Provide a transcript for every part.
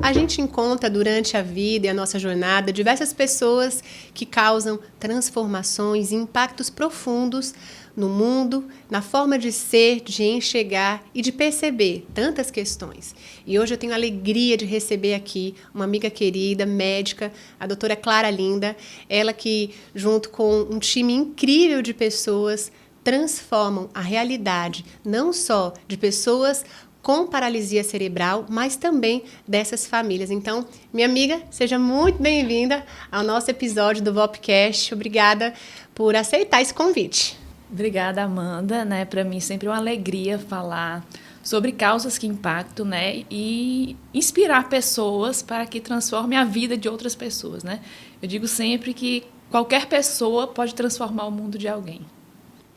A gente encontra durante a vida e a nossa jornada diversas pessoas que causam transformações e impactos profundos no mundo, na forma de ser, de enxergar e de perceber tantas questões. E hoje eu tenho a alegria de receber aqui uma amiga querida, médica, a doutora Clara Linda, ela que, junto com um time incrível de pessoas, transformam a realidade não só de pessoas com paralisia cerebral, mas também dessas famílias. Então, minha amiga, seja muito bem-vinda ao nosso episódio do VOPcast. Obrigada por aceitar esse convite. Obrigada, Amanda. Para mim, sempre é uma alegria falar sobre causas que impactam, e inspirar pessoas para que transformem a vida de outras pessoas, Eu digo sempre que qualquer pessoa pode transformar o mundo de alguém.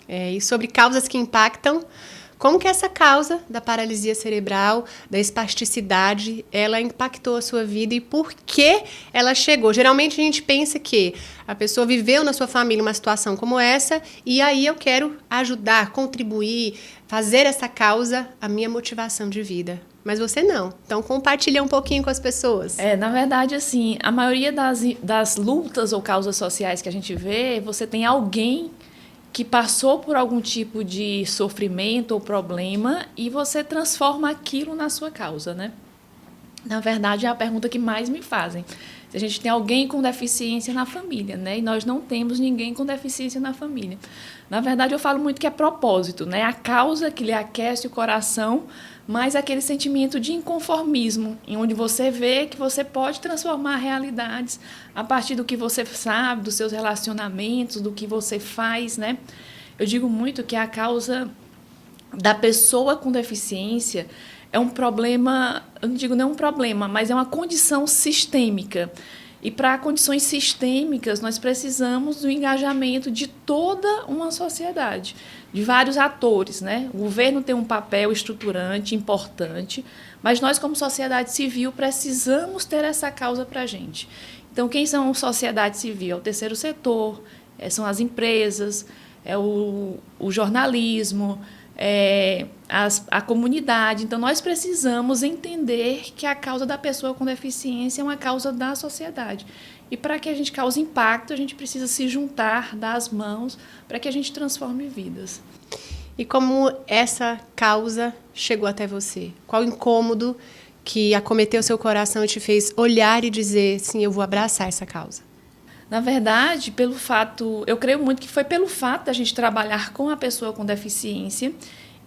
E sobre causas que impactam, como que essa causa da paralisia cerebral, da espasticidade, ela impactou a sua vida e por que ela chegou? Geralmente a gente pensa que a pessoa viveu na sua família uma situação como essa e aí eu quero ajudar, contribuir, fazer essa causa a minha motivação de vida. Mas você não. Então, compartilha um pouquinho com as pessoas. Na verdade, assim, a maioria das lutas ou causas sociais que a gente vê, você tem alguém que passou por algum tipo de sofrimento ou problema e você transforma aquilo na sua causa, Na verdade, é a pergunta que mais me fazem. Se a gente tem alguém com deficiência na família, E nós não temos ninguém com deficiência na família. Na verdade, eu falo muito que é propósito, A causa que lhe aquece o coração, mas aquele sentimento de inconformismo, em onde você vê que você pode transformar realidades a partir do que você sabe, dos seus relacionamentos, do que você faz, Eu digo muito que a causa da pessoa com deficiência é um problema, eu não digo não um problema, mas é uma condição sistêmica. E para condições sistêmicas, nós precisamos do engajamento de toda uma sociedade, de vários atores, O governo tem um papel estruturante, importante, mas nós, como sociedade civil, precisamos ter essa causa para a gente. Então, quem são a sociedade civil? É o terceiro setor, são as empresas, é o jornalismo, a comunidade. Então, nós precisamos entender que a causa da pessoa com deficiência é uma causa da sociedade. E para que a gente cause impacto, a gente precisa se juntar, dar as mãos, para que a gente transforme vidas. E como essa causa chegou até você? Qual o incômodo que acometeu seu coração e te fez olhar e dizer, sim, eu vou abraçar essa causa? Na verdade, eu creio muito que foi pelo fato da gente trabalhar com a pessoa com deficiência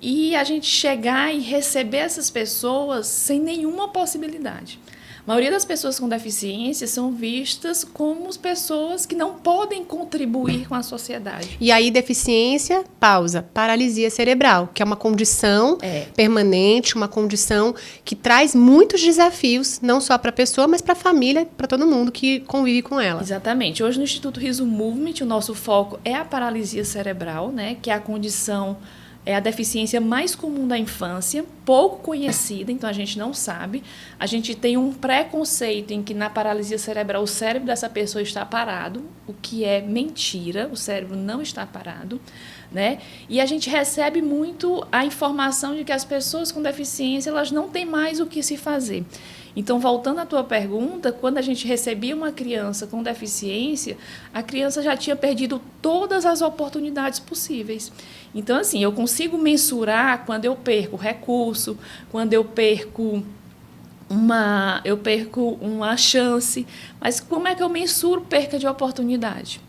e a gente chegar e receber essas pessoas sem nenhuma possibilidade. A maioria das pessoas com deficiência são vistas como pessoas que não podem contribuir com a sociedade. E aí, deficiência, pausa, paralisia cerebral, que é uma condição permanente, uma condição que traz muitos desafios, não só para a pessoa, mas para a família, para todo mundo que convive com ela. Exatamente. Hoje, no Instituto Riso Movement, o nosso foco é a paralisia cerebral, que é a condição... É a deficiência mais comum da infância, pouco conhecida, então a gente não sabe. A gente tem um preconceito em que na paralisia cerebral o cérebro dessa pessoa está parado, o que é mentira, o cérebro não está parado, E a gente recebe muito a informação de que as pessoas com deficiência elas não têm mais o que se fazer. Então, voltando à tua pergunta, quando a gente recebia uma criança com deficiência, a criança já tinha perdido todas as oportunidades possíveis. Então, assim, eu consigo mensurar quando eu perco recurso, quando eu perco uma chance, mas como é que eu mensuro perca de oportunidade?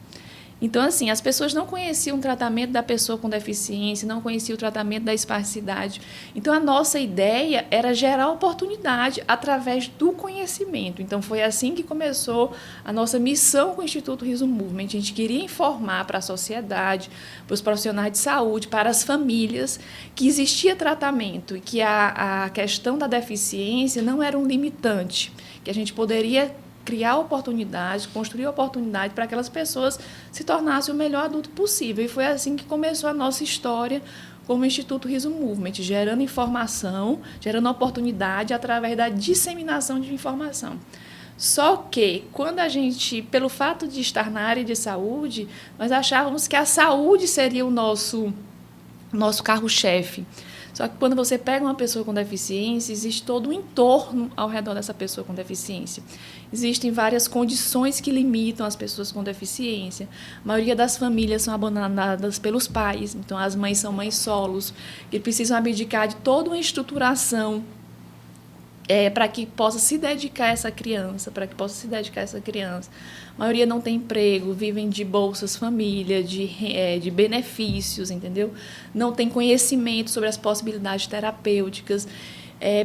Então, assim, as pessoas não conheciam o tratamento da pessoa com deficiência, não conheciam o tratamento da espasticidade. Então, a nossa ideia era gerar oportunidade através do conhecimento. Então, foi assim que começou a nossa missão com o Instituto Riso Movement. A gente queria informar para a sociedade, para os profissionais de saúde, para as famílias, que existia tratamento e que a questão da deficiência não era um limitante, que a gente poderia criar oportunidades, construir oportunidade para que aquelas pessoas se tornassem o melhor adulto possível. E foi assim que começou a nossa história como Instituto Riso Movement, gerando informação, gerando oportunidade através da disseminação de informação. Só que, quando a gente, pelo fato de estar na área de saúde, nós achávamos que a saúde seria o nosso nosso carro-chefe. Só que quando você pega uma pessoa com deficiência, existe todo um entorno ao redor dessa pessoa com deficiência. Existem várias condições que limitam as pessoas com deficiência. A maioria das famílias são abandonadas pelos pais, então as mães são mães solos, que precisam abdicar de toda uma estruturação para que possa se dedicar a essa criança, A maioria não tem emprego, vivem de bolsas família, de benefícios, entendeu? Não tem conhecimento sobre as possibilidades terapêuticas,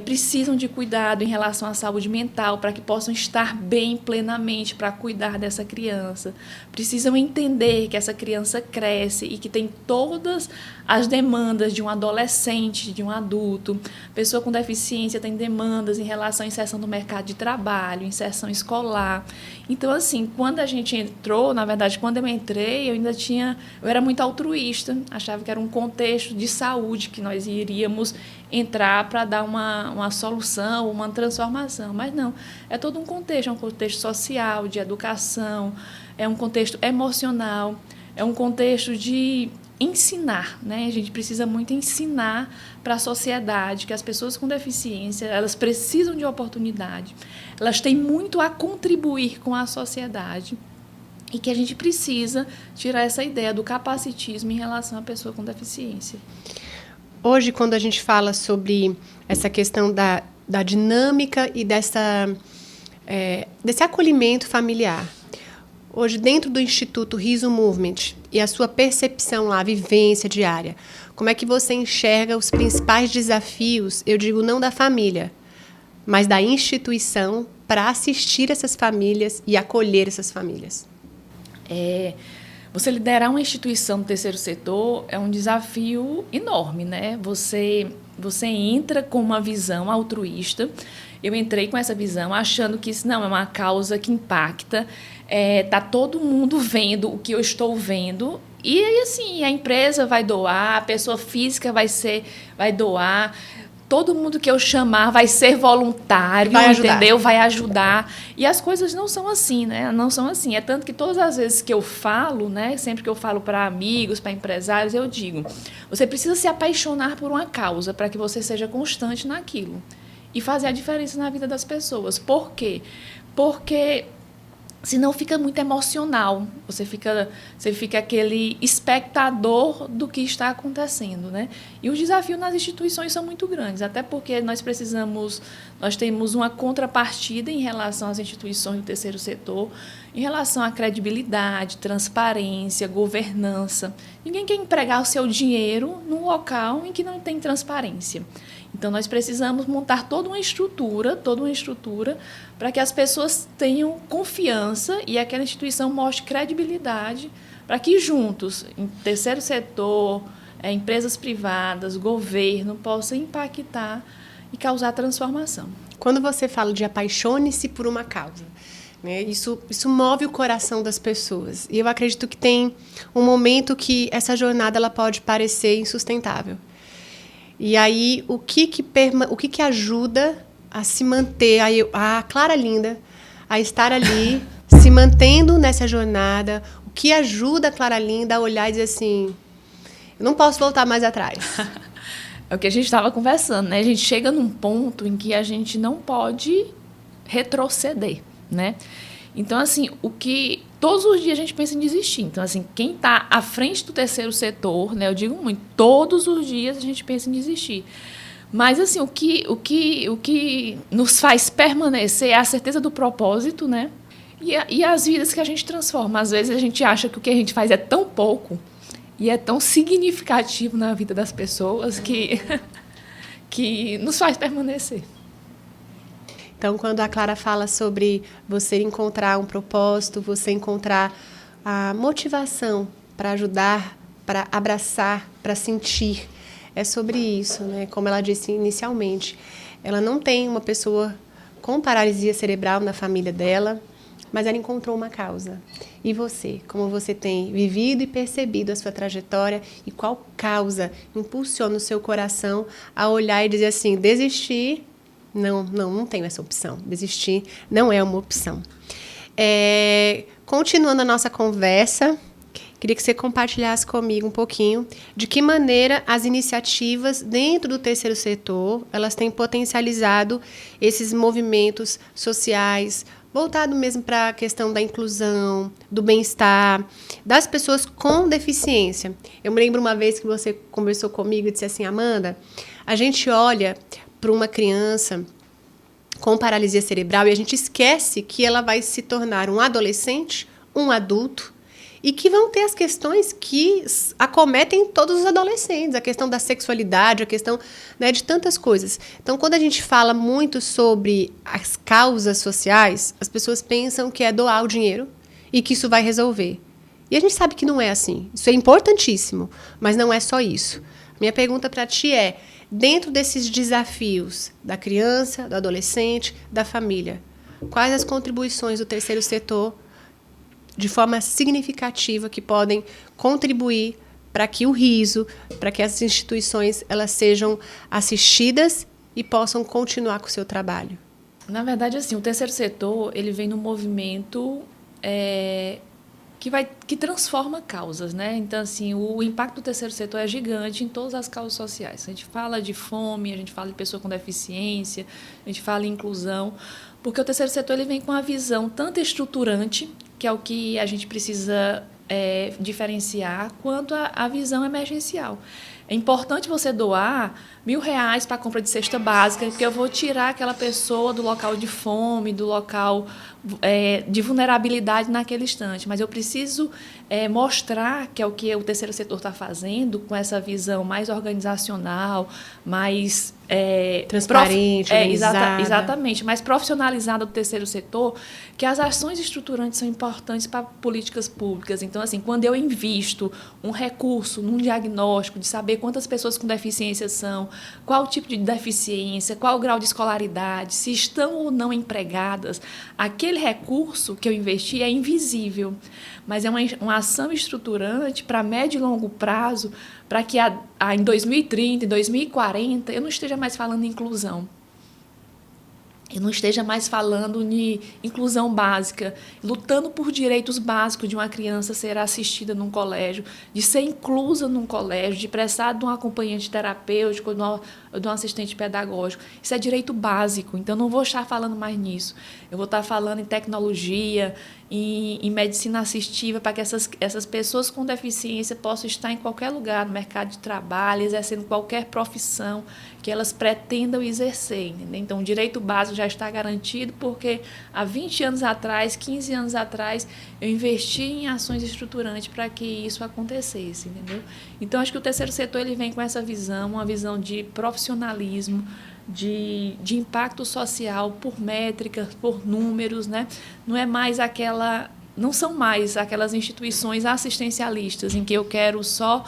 precisam de cuidado em relação à saúde mental para que possam estar bem plenamente para cuidar dessa criança. Precisam entender que essa criança cresce e que tem todas as demandas de um adolescente, de um adulto. Pessoa com deficiência tem demandas em relação à inserção no mercado de trabalho, inserção escolar. Então, assim, quando a gente entrou, na verdade, quando eu entrei, eu era muito altruísta, achava que era um contexto de saúde que nós iríamos entrar para dar uma solução, uma transformação. Mas não, é todo um contexto social, de educação, é um contexto emocional, é um contexto de ensinar, né? A gente precisa muito ensinar para a sociedade que as pessoas com deficiência, elas precisam de oportunidade, elas têm muito a contribuir com a sociedade e que a gente precisa tirar essa ideia do capacitismo em relação à pessoa com deficiência. Hoje, quando a gente fala sobre essa questão da dinâmica e desse acolhimento familiar, hoje, dentro do Instituto Riso Movement e a sua percepção lá, a vivência diária, como é que você enxerga os principais desafios, eu digo não da família, mas da instituição para assistir essas famílias e acolher essas famílias? Você liderar uma instituição do terceiro setor é um desafio enorme, né? Você entra com uma visão altruísta. Eu entrei com essa visão achando que isso não é uma causa que impacta. Tá todo mundo vendo o que eu estou vendo. E aí, assim, a empresa vai doar, a pessoa física vai doar. Todo mundo que eu chamar vai ser voluntário, entendeu? Vai ajudar. E as coisas não são assim, né? Não são assim. É tanto que todas as vezes que eu falo, né? Sempre que eu falo para amigos, para empresários, eu digo: você precisa se apaixonar por uma causa para que você seja constante naquilo e fazer a diferença na vida das pessoas. Por quê? Porque senão fica muito emocional, você fica aquele espectador do que está acontecendo, né? E os desafios nas instituições são muito grandes, até porque nós temos uma contrapartida em relação às instituições do terceiro setor, em relação à credibilidade, transparência, governança. Ninguém quer empregar o seu dinheiro num local em que não tem transparência. Então, nós precisamos montar toda uma estrutura para que as pessoas tenham confiança e aquela instituição mostre credibilidade para que juntos, em terceiro setor, empresas privadas, governo, possam impactar e causar transformação. Quando você fala de apaixone-se por uma causa, né, isso move o coração das pessoas. E eu acredito que tem um momento que essa jornada ela pode parecer insustentável. E aí, o que ajuda a se manter, a Clara Linda, a estar ali, se mantendo nessa jornada? O que ajuda a Clara Linda a olhar e dizer assim, eu não posso voltar mais atrás? É o que a gente estava conversando, né? A gente chega num ponto em que a gente não pode retroceder, né? Então, assim, todos os dias a gente pensa em desistir. Então, assim, quem está à frente do terceiro setor, né, eu digo muito, todos os dias a gente pensa em desistir. Mas, assim, o que nos faz permanecer é a certeza do propósito, né? E as vidas que a gente transforma. Às vezes a gente acha que o que a gente faz é tão pouco e é tão significativo na vida das pessoas que nos faz permanecer. Então, quando a Clara fala sobre você encontrar um propósito, você encontrar a motivação para ajudar, para abraçar, para sentir, é sobre isso, né? Como ela disse inicialmente, ela não tem uma pessoa com paralisia cerebral na família dela, mas ela encontrou uma causa. E você, como você tem vivido e percebido a sua trajetória e qual causa impulsiona o seu coração a olhar e dizer assim, desistir... Não tenho essa opção. Desistir não é uma opção. Continuando a nossa conversa, queria que você compartilhasse comigo um pouquinho de que maneira as iniciativas dentro do terceiro setor, elas têm potencializado esses movimentos sociais, voltado mesmo para a questão da inclusão, do bem-estar, das pessoas com deficiência. Eu me lembro uma vez que você conversou comigo e disse assim, Amanda, a gente olha para uma criança com paralisia cerebral e a gente esquece que ela vai se tornar um adolescente, um adulto, e que vão ter as questões que acometem todos os adolescentes, a questão da sexualidade, a questão, né, de tantas coisas. Então, quando a gente fala muito sobre as causas sociais, as pessoas pensam que é doar o dinheiro e que isso vai resolver. E a gente sabe que não é assim. Isso é importantíssimo, mas não é só isso. Minha pergunta para ti é, dentro desses desafios da criança, do adolescente, da família, quais as contribuições do terceiro setor de forma significativa que podem contribuir para que o riso, para que as instituições elas sejam assistidas e possam continuar com o seu trabalho? Na verdade, assim, o terceiro setor ele vem num movimento que transforma causas, né? Então, assim, o impacto do terceiro setor é gigante em todas as causas sociais. A gente fala de fome, a gente fala de pessoa com deficiência, a gente fala em inclusão, porque o terceiro setor ele vem com uma visão tanto estruturante, que é o que a gente precisa diferenciar, quanto a visão emergencial. É importante você doar R$1.000 para a compra de cesta básica, porque eu vou tirar aquela pessoa do local de fome, do local de vulnerabilidade naquele instante. Mas eu preciso mostrar que é o que o terceiro setor está fazendo, com essa visão mais organizacional, mais transparente, organizada. Exatamente, mais profissionalizada do terceiro setor, que as ações estruturantes são importantes para políticas públicas. Então, assim, quando eu invisto um recurso num diagnóstico de saber quantas pessoas com deficiência são, qual o tipo de deficiência, qual o grau de escolaridade, se estão ou não empregadas, aquele recurso que eu investi é invisível, mas é uma ação estruturante para médio e longo prazo, para que em 2030, em 2040, eu não esteja mais falando em inclusão. Eu não esteja mais falando de inclusão básica, lutando por direitos básicos de uma criança ser assistida num colégio, de ser inclusa num colégio, de precisar de um acompanhante terapêutico, de um assistente pedagógico. Isso é direito básico, então não vou estar falando mais nisso. Eu vou estar falando em tecnologia, em medicina assistiva, para que essas pessoas com deficiência possam estar em qualquer lugar no mercado de trabalho, exercendo qualquer profissão que elas pretendam exercer. Entendeu? Então, o direito básico já está garantido porque há 20 anos atrás, 15 anos atrás, eu investi em ações estruturantes para que isso acontecesse. Entendeu? Então, acho que o terceiro setor ele vem com essa visão, uma visão de profissionalismo, de impacto social por métricas, por números, né? Não são mais aquelas instituições assistencialistas em que eu quero só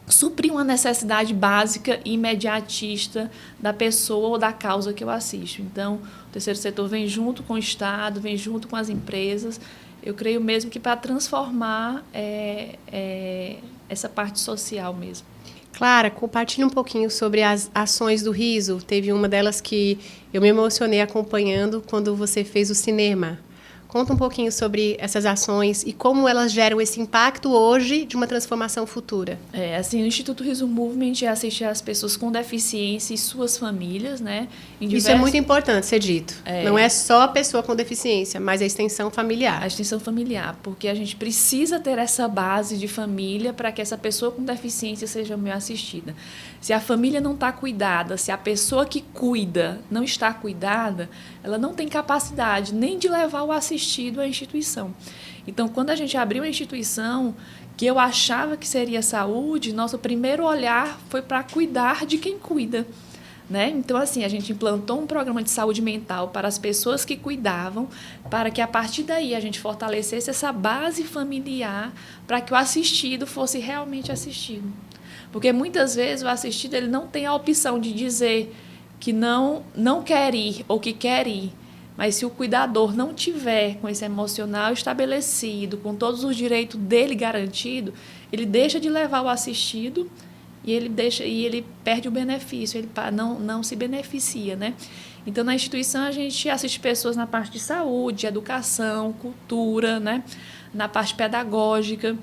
suprir uma necessidade básica e imediatista da pessoa ou da causa que eu assisto. Então, o terceiro setor vem junto com o Estado, vem junto com as empresas. Eu creio mesmo que para transformar essa parte social mesmo. Clara, compartilhe um pouquinho sobre as ações do riso. Teve uma delas que eu me emocionei acompanhando quando você fez o cinema. Conta um pouquinho sobre essas ações e como elas geram esse impacto hoje de uma transformação futura. Assim, o Instituto Riso Movement assiste às pessoas com deficiência e suas famílias, né? Isso é muito importante ser dito. Não é só a pessoa com deficiência, mas a extensão familiar. A extensão familiar, porque a gente precisa ter essa base de família para que essa pessoa com deficiência seja bem assistida. Se a família não está cuidada, se a pessoa que cuida não está cuidada, ela não tem capacidade nem de levar o assistido à instituição. Então, quando a gente abriu a instituição, que eu achava que seria saúde, nosso primeiro olhar foi para cuidar de quem cuida. Né? Então, assim, a gente implantou um programa de saúde mental para as pessoas que cuidavam, para que, a partir daí, a gente fortalecesse essa base familiar para que o assistido fosse realmente assistido. Porque, muitas vezes, o assistido ele não tem a opção de dizer que não quer ir ou que quer ir. Mas, se o cuidador não tiver com esse emocional estabelecido, com todos os direitos dele garantidos, ele deixa de levar o assistido e ele perde o benefício, ele não se beneficia, né? Então, na instituição, a gente assiste pessoas na parte de saúde, educação, cultura, né? Na parte pedagógica.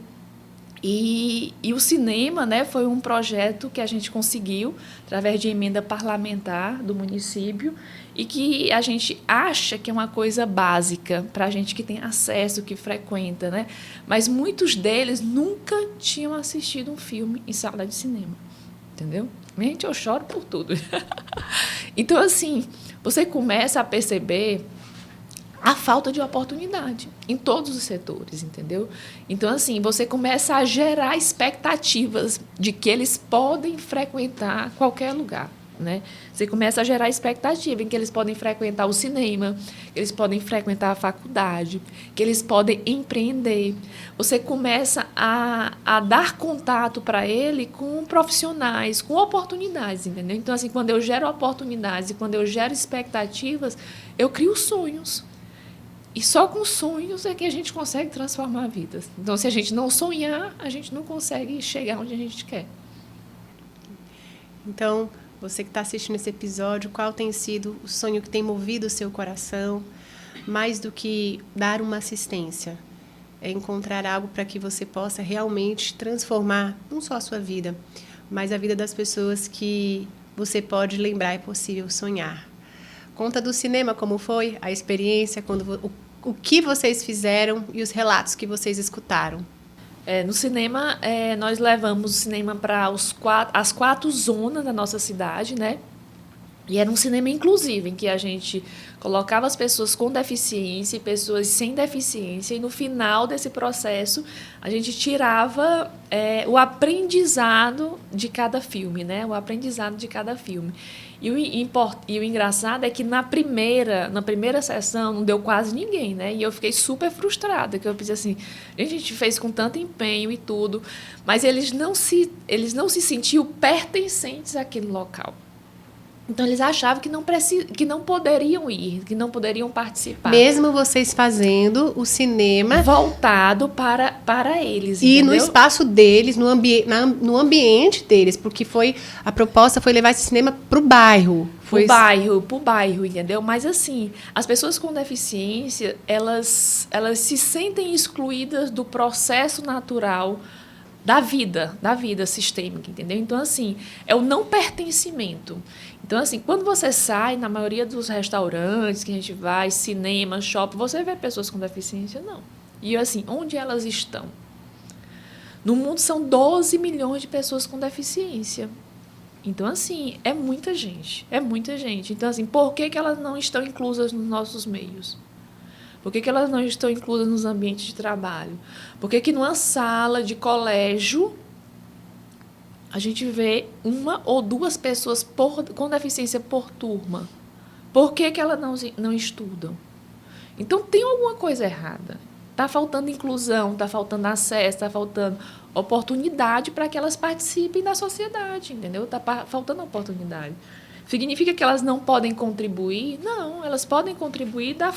E o cinema, né, foi um projeto que a gente conseguiu através de emenda parlamentar do município e que a gente acha que é uma coisa básica para a gente que tem acesso, que frequenta, né? Mas muitos deles nunca tinham assistido um filme em sala de cinema, entendeu? Gente, eu choro por tudo. Então, assim, você começa a perceber a falta de oportunidade em todos os setores, entendeu? Então, assim, você começa a gerar expectativas de que eles podem frequentar qualquer lugar, né? Você começa a gerar expectativa em que eles podem frequentar o cinema, que eles podem frequentar a faculdade, que eles podem empreender. Você começa a dar contato para ele com profissionais, com oportunidades, entendeu? Então, assim, quando eu gero oportunidades e quando eu gero expectativas, eu crio sonhos. E só com sonhos é que a gente consegue transformar vidas. Então, se a gente não sonhar, a gente não consegue chegar onde a gente quer. Então, você que está assistindo esse episódio, qual tem sido o sonho que tem movido o seu coração? Mais do que dar uma assistência, é encontrar algo para que você possa realmente transformar não só a sua vida, mas a vida das pessoas que você pode lembrar é possível sonhar. Conta do cinema, como foi a experiência, o que vocês fizeram e os relatos que vocês escutaram. No cinema, nós levamos o cinema para as 4 zonas da nossa cidade, né? E era um cinema inclusivo, em que a gente colocava as pessoas com deficiência e pessoas sem deficiência, e no final desse processo a gente tirava o aprendizado de cada filme, né? O aprendizado de cada filme. E o engraçado é que na primeira sessão não deu quase ninguém, né? E eu fiquei super frustrada, que eu pensei assim, a gente fez com tanto empenho e tudo, mas eles não se sentiam pertencentes àquele local. Então, eles achavam que não poderiam ir, que não poderiam participar. Mesmo vocês fazendo o cinema voltado para eles, e entendeu? no espaço deles, no ambiente deles, porque a proposta foi levar esse cinema para o bairro. Pro bairro, entendeu? Mas, assim, as pessoas com deficiência, elas se sentem excluídas do processo natural da vida sistêmica, entendeu? Então, assim, é o não pertencimento. Então, assim, quando você sai, na maioria dos restaurantes que a gente vai, cinema, shopping, você vê pessoas com deficiência? Não. E, assim, onde elas estão? No mundo são 12 milhões de pessoas com deficiência. Então, assim, é muita gente. É muita gente. Então, assim, por que elas não estão inclusas nos nossos meios? Por que elas não estão inclusas nos ambientes de trabalho? Por que numa sala de colégio a gente vê 1 ou 2 pessoas com deficiência por turma? Por que elas não estudam? Então, tem alguma coisa errada. Está faltando inclusão, está faltando acesso, está faltando oportunidade para que elas participem da sociedade, entendeu? Está faltando oportunidade. Significa que elas não podem contribuir? Não, elas podem contribuir da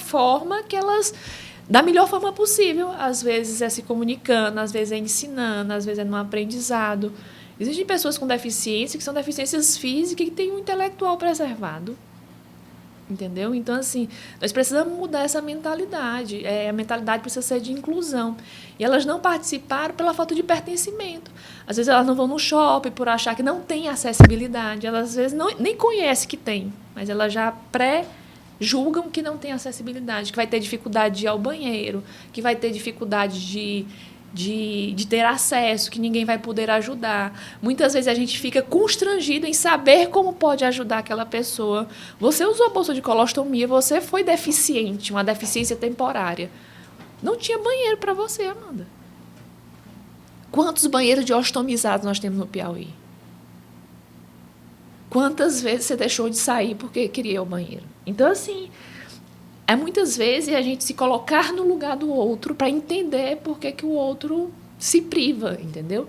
melhor forma possível. Às vezes é se comunicando, às vezes é ensinando, às vezes é no aprendizado. Existem pessoas com deficiência que são deficiências físicas e que têm um intelectual preservado. Entendeu? Então, assim, nós precisamos mudar essa mentalidade. A mentalidade precisa ser de inclusão. E elas não participaram pela falta de pertencimento. Às vezes elas não vão no shopping por achar que não tem acessibilidade. Elas, às vezes, nem conhecem que tem, mas elas já pré-julgam que não tem acessibilidade, que vai ter dificuldade de ir ao banheiro, que vai ter dificuldade de ter acesso, que ninguém vai poder ajudar. Muitas vezes a gente fica constrangido em saber como pode ajudar aquela pessoa. Você usou a bolsa de colostomia, você foi deficiente, uma deficiência temporária. Não tinha banheiro para você, Amanda. Quantos banheiros de ostomizados nós temos no Piauí? Quantas vezes você deixou de sair porque queria ir ao banheiro? Então, assim, muitas vezes a gente se colocar no lugar do outro para entender por que o outro se priva, entendeu?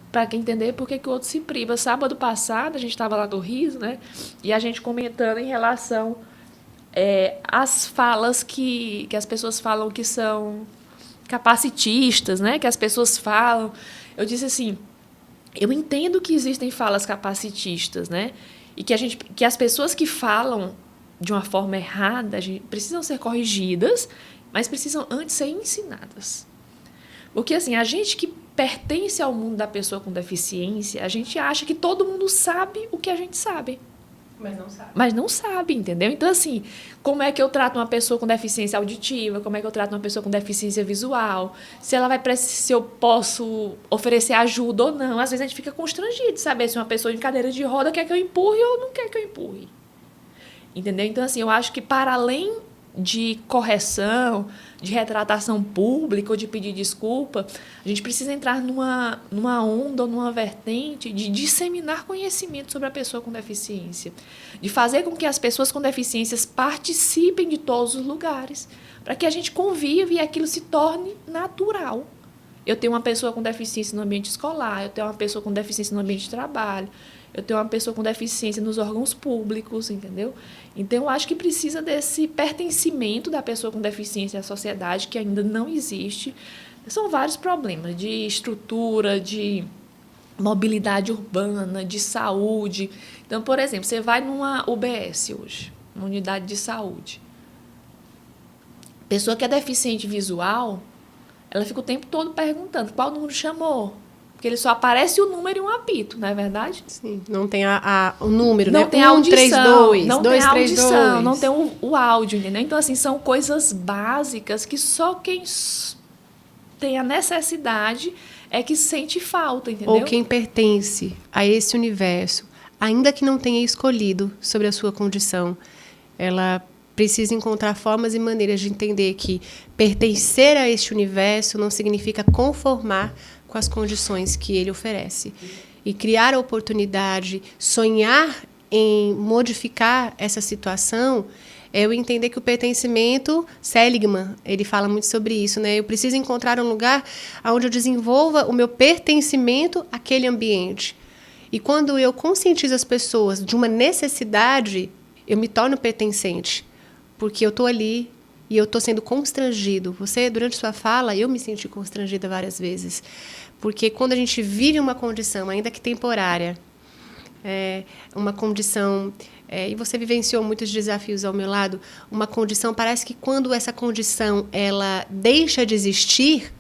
Para entender por que o outro se priva. Sábado passado, a gente estava lá no Rio, né? E a gente comentando em relação às falas que as pessoas falam que são capacitistas, né? Que as pessoas falam. Eu disse assim, Eu entendo que existem falas capacitistas, né? E que as pessoas que falam de uma forma errada precisam ser corrigidas, mas precisam antes ser ensinadas. Porque, assim, a gente que pertence ao mundo da pessoa com deficiência, a gente acha que todo mundo sabe o que a gente sabe. Mas não sabe, entendeu? Então, assim, como é que eu trato uma pessoa com deficiência auditiva? Como é que eu trato uma pessoa com deficiência visual? Se eu posso oferecer ajuda ou não. Às vezes a gente fica constrangido de saber se uma pessoa em cadeira de roda quer que eu empurre ou não quer que eu empurre. Entendeu? Então, assim, eu acho que para além de correção, de retratação pública ou de pedir desculpa, a gente precisa entrar numa onda ou numa vertente de disseminar conhecimento sobre a pessoa com deficiência, de fazer com que as pessoas com deficiências participem de todos os lugares, para que a gente conviva e aquilo se torne natural. Eu tenho uma pessoa com deficiência no ambiente escolar, eu tenho uma pessoa com deficiência no ambiente de trabalho, eu tenho uma pessoa com deficiência nos órgãos públicos, entendeu? Então, eu acho que precisa desse pertencimento da pessoa com deficiência à sociedade, que ainda não existe. São vários problemas de estrutura, de mobilidade urbana, de saúde. Então, por exemplo, você vai numa UBS hoje, uma unidade de saúde. Pessoa que é deficiente visual, ela fica o tempo todo perguntando qual número chamou. Porque ele só aparece o número e um apito, não é verdade? Sim, não tem o número, não né? Tem audição, 132, não 2, tem 3, audição, 2. não tem o áudio, entendeu? Então, assim, são coisas básicas que só quem tem a necessidade é que sente falta, entendeu? Ou quem pertence a esse universo, ainda que não tenha escolhido sobre a sua condição, ela precisa encontrar formas e maneiras de entender que pertencer a este universo não significa conformar com as condições que ele oferece. E criar a oportunidade, sonhar em modificar essa situação, é eu entender que o pertencimento, Seligman, ele fala muito sobre isso, né? Eu preciso encontrar um lugar onde eu desenvolva o meu pertencimento àquele ambiente. E quando eu conscientizo as pessoas de uma necessidade, eu me torno pertencente, porque eu estou ali e eu estou sendo constrangido. Você, durante sua fala, eu me senti constrangida várias vezes. Porque quando a gente vive uma condição, ainda que temporária, uma condição, e você vivenciou muitos desafios ao meu lado, uma condição, parece que quando essa condição ela deixa de existir,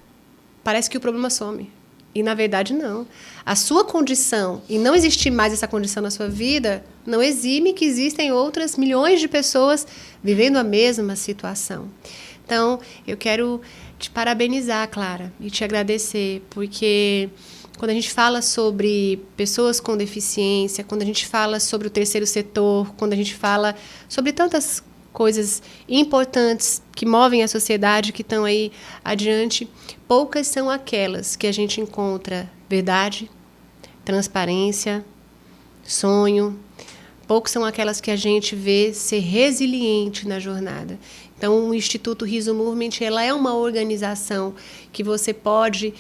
parece que o problema some. E, na verdade, não. A sua condição, e não existir mais essa condição na sua vida, não exime que existem outras milhões de pessoas vivendo a mesma situação. Então, eu quero te parabenizar, Clara, e te agradecer, porque quando a gente fala sobre pessoas com deficiência, quando a gente fala sobre o terceiro setor, quando a gente fala sobre tantas coisas importantes que movem a sociedade, que estão aí adiante, poucas são aquelas que a gente encontra verdade, transparência, sonho. Poucas são aquelas que a gente vê ser resiliente na jornada. Então, o Instituto Riso Movement, ela é uma organização que você pode,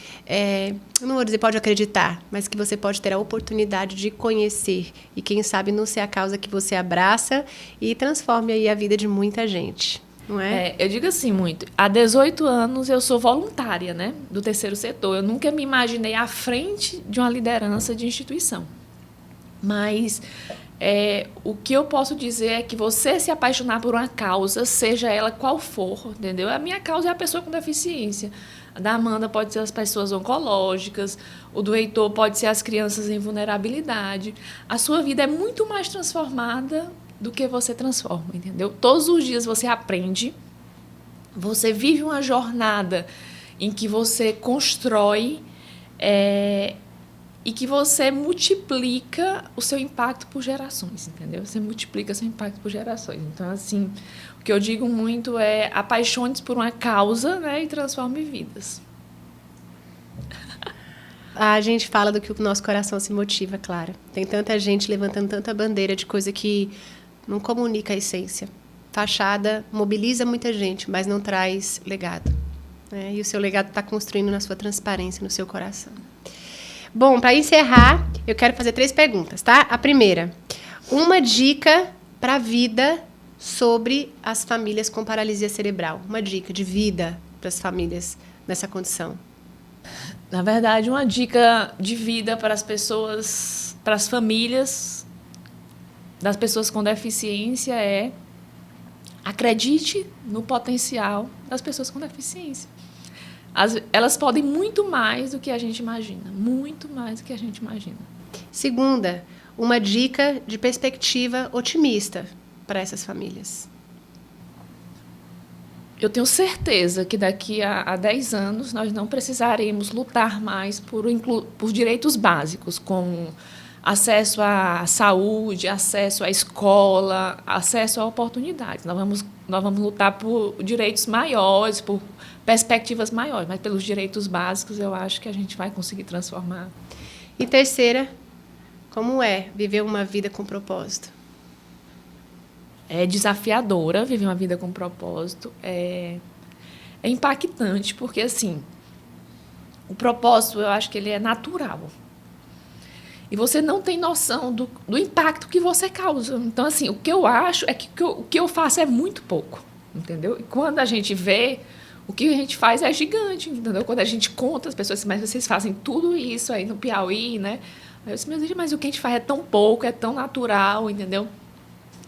não vou dizer pode acreditar, mas que você pode ter a oportunidade de conhecer. E quem sabe não ser a causa que você abraça e transforme aí a vida de muita gente, não é? Eu digo assim muito. Há 18 anos eu sou voluntária, né, do terceiro setor. Eu nunca me imaginei à frente de uma liderança de instituição. Mas o que eu posso dizer é que você se apaixonar por uma causa, seja ela qual for, entendeu? A minha causa é a pessoa com deficiência. A da Amanda pode ser as pessoas oncológicas, o do Heitor pode ser as crianças em vulnerabilidade. A sua vida é muito mais transformada do que você transforma, entendeu? Todos os dias você aprende, você vive uma jornada em que você constrói e que você multiplica o seu impacto por gerações, entendeu? Você multiplica seu impacto por gerações. Então, assim, o que eu digo muito é apaixone-se por uma causa, né, e transforme vidas. A gente fala do que o nosso coração se motiva, Clara. Tem tanta gente levantando tanta bandeira de coisa que não comunica a essência. Fachada mobiliza muita gente, mas não traz legado, né? E o seu legado está construindo na sua transparência, no seu coração. Bom, para encerrar, eu quero fazer 3 perguntas, tá? A primeira, uma dica para a vida sobre as famílias com paralisia cerebral. Uma dica de vida para as famílias nessa condição. Na verdade, uma dica de vida para as pessoas, para as famílias das pessoas com deficiência é: acredite no potencial das pessoas com deficiência. Elas podem muito mais do que a gente imagina. Muito mais do que a gente imagina. Segunda, uma dica de perspectiva otimista para essas famílias. Eu tenho certeza que daqui a 10 anos nós não precisaremos lutar mais por direitos básicos, como acesso à saúde, acesso à escola, acesso a oportunidades. Nós vamos lutar por direitos maiores, por perspectivas maiores, mas pelos direitos básicos eu acho que a gente vai conseguir transformar. E terceira, como é viver uma vida com propósito? É desafiadora viver uma vida com propósito, é impactante, porque assim, o propósito eu acho que ele é natural. E você não tem noção do impacto que você causa. Então, assim, o que eu acho é que o que eu faço é muito pouco, entendeu? E quando a gente vê, o que a gente faz é gigante, entendeu? Quando a gente conta, as pessoas dizem, mas vocês fazem tudo isso aí no Piauí, né? Aí eu disse, mas o que a gente faz é tão pouco, é tão natural, entendeu?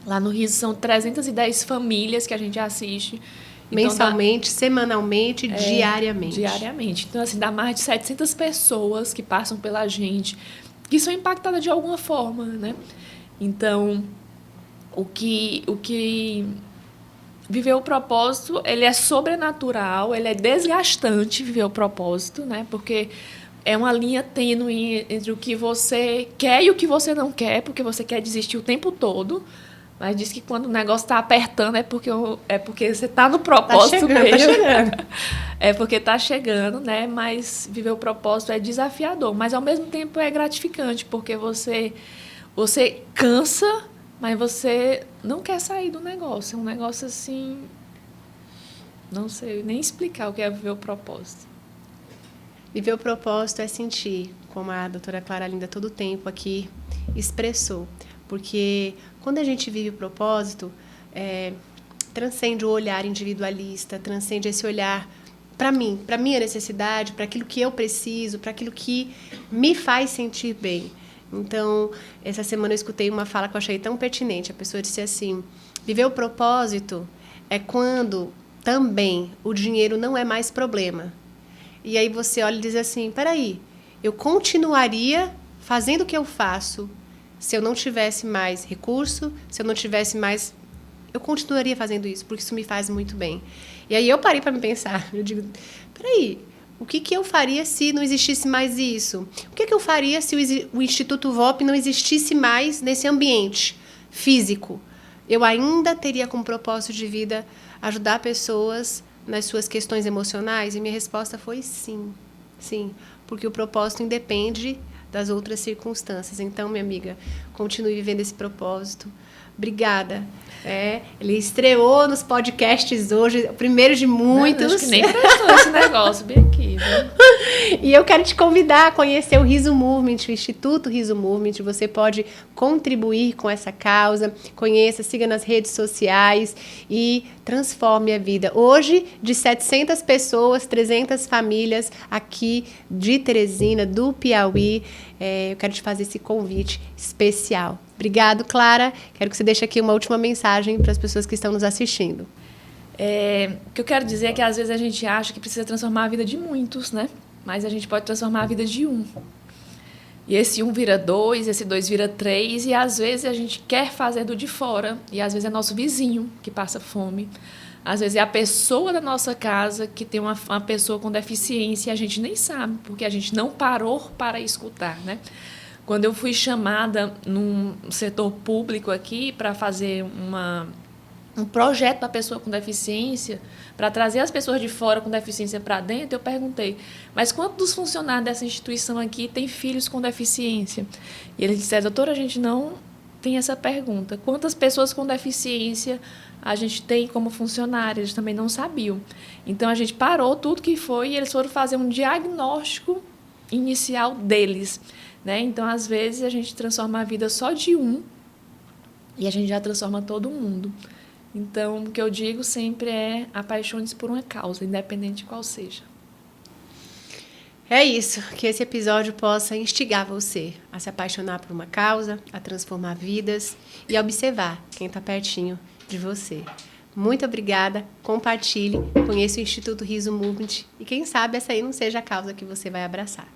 Lá no Rio são 310 famílias que a gente assiste. Então, mensalmente, semanalmente, diariamente. Diariamente. Então, assim, dá mais de 700 pessoas que passam pela gente, que são impactadas de alguma forma, né? Então, o que viver o propósito, ele é sobrenatural, ele é desgastante viver o propósito, né? Porque é uma linha tênue entre o que você quer e o que você não quer, porque você quer desistir o tempo todo. Mas diz que quando o negócio está apertando é porque você está no propósito mesmo. Tá chegando. É porque está chegando, né? Mas viver o propósito é desafiador. Mas, ao mesmo tempo, é gratificante, porque você cansa, mas você não quer sair do negócio. É um negócio assim... Não sei nem explicar o que é viver o propósito. Viver o propósito é sentir, como a doutora Clara Linda todo o tempo aqui expressou. Porque quando a gente vive o propósito, transcende o olhar individualista, transcende esse olhar para mim, para minha necessidade, para aquilo que eu preciso, para aquilo que me faz sentir bem. Então, essa semana eu escutei uma fala que eu achei tão pertinente. A pessoa disse assim, viver o propósito é quando também o dinheiro não é mais problema. E aí você olha e diz assim, peraí, eu continuaria fazendo o que eu faço se eu não tivesse mais recurso, se eu não tivesse mais... Eu continuaria fazendo isso, porque isso me faz muito bem. E aí eu parei para me pensar. Eu digo, peraí, o que eu faria se não existisse mais isso? O que eu faria se o Instituto VOP não existisse mais nesse ambiente físico? Eu ainda teria como propósito de vida ajudar pessoas nas suas questões emocionais? E minha resposta foi sim. Sim, porque o propósito independe das outras circunstâncias. Então, minha amiga, continue vivendo esse propósito. Obrigada. Ele estreou nos podcasts hoje, o primeiro de muitos. Não, acho que nem prestou esse negócio bem aqui. Viu? E eu quero te convidar a conhecer o Riso Movement, o Instituto Riso Movement. Você pode contribuir com essa causa. Conheça, siga nas redes sociais e transforme a vida. Hoje, de 700 pessoas, 300 famílias aqui de Teresina, do Piauí. Eu quero te fazer esse convite especial. Obrigado, Clara. Quero que você deixe aqui uma última mensagem para as pessoas que estão nos assistindo. O que eu quero dizer é que, às vezes, a gente acha que precisa transformar a vida de muitos, né? Mas a gente pode transformar a vida de um. E esse um vira dois, esse dois vira três, e, às vezes, a gente quer fazer do de fora. E, às vezes, é nosso vizinho que passa fome. Às vezes, é a pessoa da nossa casa que tem uma pessoa com deficiência e a gente nem sabe, porque a gente não parou para escutar, né? Quando eu fui chamada num setor público aqui para fazer um projeto para pessoa com deficiência, para trazer as pessoas de fora com deficiência para dentro, eu perguntei, mas quantos dos funcionários dessa instituição aqui têm filhos com deficiência? E eles disseram, doutora, a gente não tem essa pergunta. Quantas pessoas com deficiência a gente tem como funcionários? Eles também não sabiam. Então, a gente parou tudo que foi e eles foram fazer um diagnóstico inicial deles. Né? Então, às vezes, a gente transforma a vida só de um e a gente já transforma todo mundo. Então, o que eu digo sempre é apaixone-se por uma causa, independente de qual seja. É isso, que esse episódio possa instigar você a se apaixonar por uma causa, a transformar vidas e a observar quem está pertinho de você. Muito obrigada, compartilhe, conheça o Instituto Riso Movement e quem sabe essa aí não seja a causa que você vai abraçar.